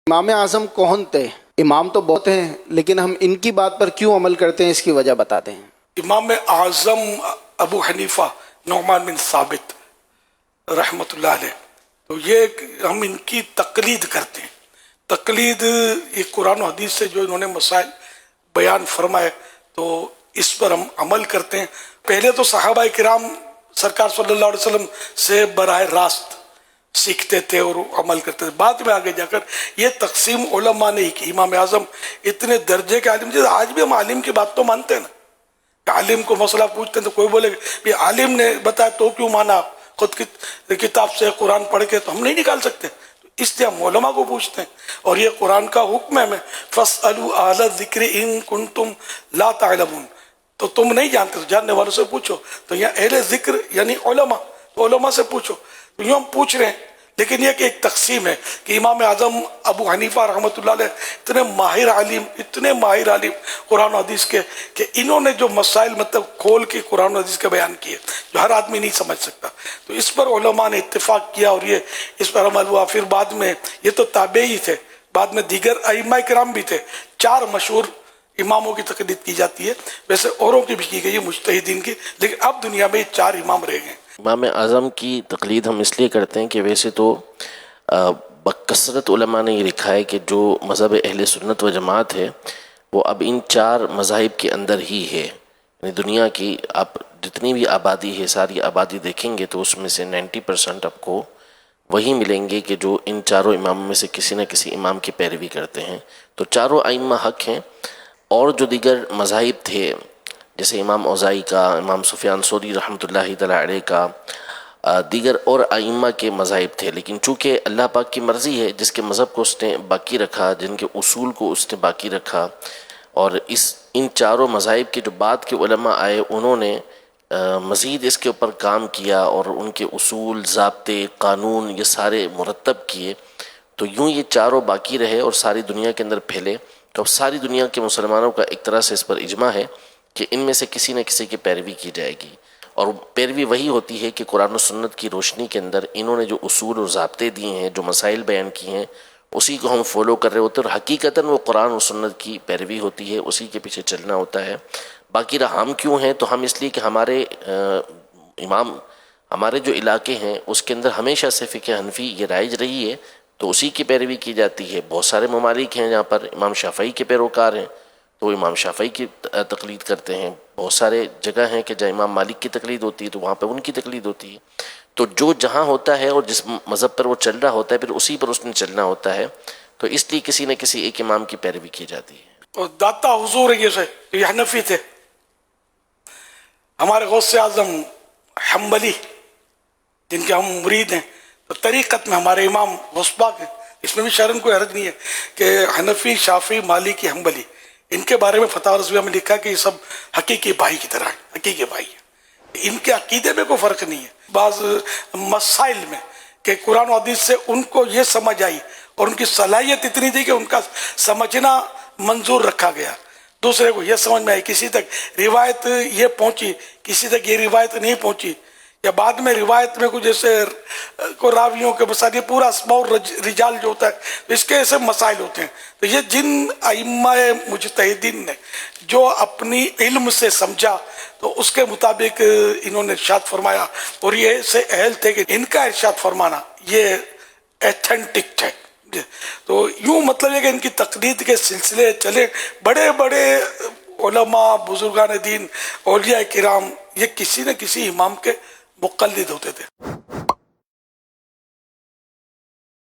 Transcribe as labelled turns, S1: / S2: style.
S1: امام اعظم کون تھے؟ امام تو بہت ہیں لیکن ہم ان کی بات پر کیوں عمل کرتے ہیں، اس کی وجہ بتاتے ہیں۔
S2: امام اعظم ابو حنیفہ نعمان بن ثابت رحمۃ اللہ علیہ، تو یہ ہم ان کی تقلید کرتے ہیں۔ تقلید یہ قرآن و حدیث سے جو انہوں نے مسائل بیان فرمائے تو اس پر ہم عمل کرتے ہیں۔ پہلے تو صحابہ کرام سرکار صلی اللہ علیہ وسلم سے براہ راست سیکھتے تھے اور عمل کرتے تھے، بعد میں آگے جا کر یہ تقسیم علماء نے ہی کی۔ امام اعظم اتنے درجے کے عالم، جیسے آج بھی ہم عالم کی بات تو مانتے ہیں نا، عالم کو مسئلہ پوچھتے ہیں تو کوئی بولے کہ عالم نے بتایا تو کیوں مانا، خود کی کتاب سے قرآن پڑھ کے تو ہم نہیں نکال سکتے، اس لیے ہم علماء کو پوچھتے ہیں۔ اور یہ قرآن کا حکم ہے ہمیں، فَاسْأَلُوا أَهْلَ الذِّكْرِ إِن كُنتُمْ لَا تَعْلَمُونَ، تو تم نہیں جانتے تو جاننے والوں سے پوچھو۔ تو یہاں اہل ذکر یعنی علماء، تو علماء سے پوچھو۔ تو یوں ہم پوچھ رہے ہیں، لیکن یہ کہ ایک تقسیم ہے کہ امام اعظم ابو حنیفہ رحمۃ اللہ علیہ اتنے ماہر عالم قرآن و حدیث کے کہ انہوں نے جو مسائل مطلب کھول کے قرآن و حدیث کے بیان کیے جو ہر آدمی نہیں سمجھ سکتا، تو اس پر علماء نے اتفاق کیا اور یہ اس پر عمل ہوا۔ پھر بعد میں یہ تو تابعی تھے، بعد میں دیگر ائمہ کرام بھی تھے، 4 مشہور اماموں کی تقلید کی جاتی ہے، ویسے اوروں کی بھی کی گئی ہے مجتہدین کی، لیکن اب دنیا میں 4 امام رہ گئے۔
S3: امام اعظم کی تقلید ہم اس لیے کرتے ہیں کہ ویسے تو بکثرت علماء نے یہ لکھا ہے کہ جو مذہب اہل سنت و جماعت ہے وہ اب ان 4 مذاہب کے اندر ہی ہے، یعنی دنیا کی آپ جتنی بھی آبادی ہے ساری آبادی دیکھیں گے تو اس میں سے 90% آپ کو وہی ملیں گے کہ جو ان 4 اماموں میں سے کسی نہ کسی امام کی پیروی کرتے ہیں۔ تو 4 ائمہ حق ہیں، اور جو دیگر مذاہب تھے جیسے امام اوزاعی کا، امام سفیان ثوری رحمۃ اللہ تعالی علیہ کا، دیگر اور ائمہ کے مذاہب تھے، لیکن چونکہ اللہ پاک کی مرضی ہے جس کے مذہب کو اس نے باقی رکھا، جن کے اصول کو اس نے باقی رکھا، اور ان 4 مذاہب کے جو بعد کے علماء آئے انہوں نے مزید اس کے اوپر کام کیا اور ان کے اصول، ضابطے، قانون یہ سارے مرتب کیے، تو یوں یہ 4 باقی رہے اور ساری دنیا کے اندر پھیلے۔ تو اب ساری دنیا کے مسلمانوں کا ایک طرح سے اس پر اجماع ہے کہ ان میں سے کسی نہ کسی کی پیروی کی جائے گی، اور پیروی وہی ہوتی ہے کہ قرآن و سنت کی روشنی کے اندر انہوں نے جو اصول اور ضابطے دیے ہیں، جو مسائل بیان کیے ہیں، اسی کو ہم فالو کر رہے ہوتے ہیں، اور حقیقتاً وہ قرآن و سنت کی پیروی ہوتی ہے، اسی کے پیچھے چلنا ہوتا ہے۔ باقی رہا ہم کیوں ہیں، تو ہم اس لیے کہ ہمارے امام، ہمارے جو علاقے ہیں اس کے اندر ہمیشہ سے فقہ حنفی یہ رائج رہی ہے، تو اسی کی پیروی کی جاتی ہے۔ بہت سارے ممالک ہیں جہاں پر امام شافعی کے پیروکار ہیں تو وہ امام شافعی کی تقلید کرتے ہیں، بہت سارے جگہ ہیں کہ جہاں امام مالک کی تقلید ہوتی ہے تو وہاں پہ ان کی تقلید ہوتی ہے۔ تو جو جہاں ہوتا ہے اور جس مذہب پر وہ چل رہا ہوتا ہے پھر اسی پر اس نے چلنا ہوتا ہے، تو اس لیے کسی نہ کسی ایک امام کی پیروی کی جاتی ہے۔
S2: اور داتا حضور یہ حنفی تھے، ہمارے غوث اعظم حنبلی جن کے ہم مرید ہیں، تو طریقت میں ہمارے امام غوث پاک ہیں، اس میں بھی شرم کوئی حرج نہیں ہے کہ حنفی، شافعی، مالکی، حنبلی، ان کے بارے میں فتاوی رضویہ میں لکھا کہ یہ سب حقیقی بھائی کی طرح ہیں، حقیقی بھائی ہیں، ان کے عقیدے میں کوئی فرق نہیں ہے۔ بعض مسائل میں کہ قرآن و حدیث سے ان کو یہ سمجھ آئی اور ان کی صلاحیت اتنی تھی کہ ان کا سمجھنا منظور رکھا گیا، دوسرے کو یہ سمجھ میں آئی، کسی تک روایت یہ پہنچی، کسی تک یہ روایت نہیں پہنچی، یا بعد میں روایت میں کچھ جیسے کو راویوں کے مسائل، یہ پورا اسماء الرجال جو ہوتا ہے اس کے ایسے مسائل ہوتے ہیں۔ تو یہ جن ائمہ مجتہدین نے جو اپنی علم سے سمجھا تو اس کے مطابق انہوں نے ارشاد فرمایا، اور یہ ایسے اہل تھے کہ ان کا ارشاد فرمانا یہ ایتھینٹک ہے۔ تو یوں مطلب ہے کہ ان کی تقلید کے سلسلے چلے، بڑے بڑے علماء، بزرگان دین، اولیاء کرام یہ کسی نہ کسی امام کے مقلد ہوتے تھے۔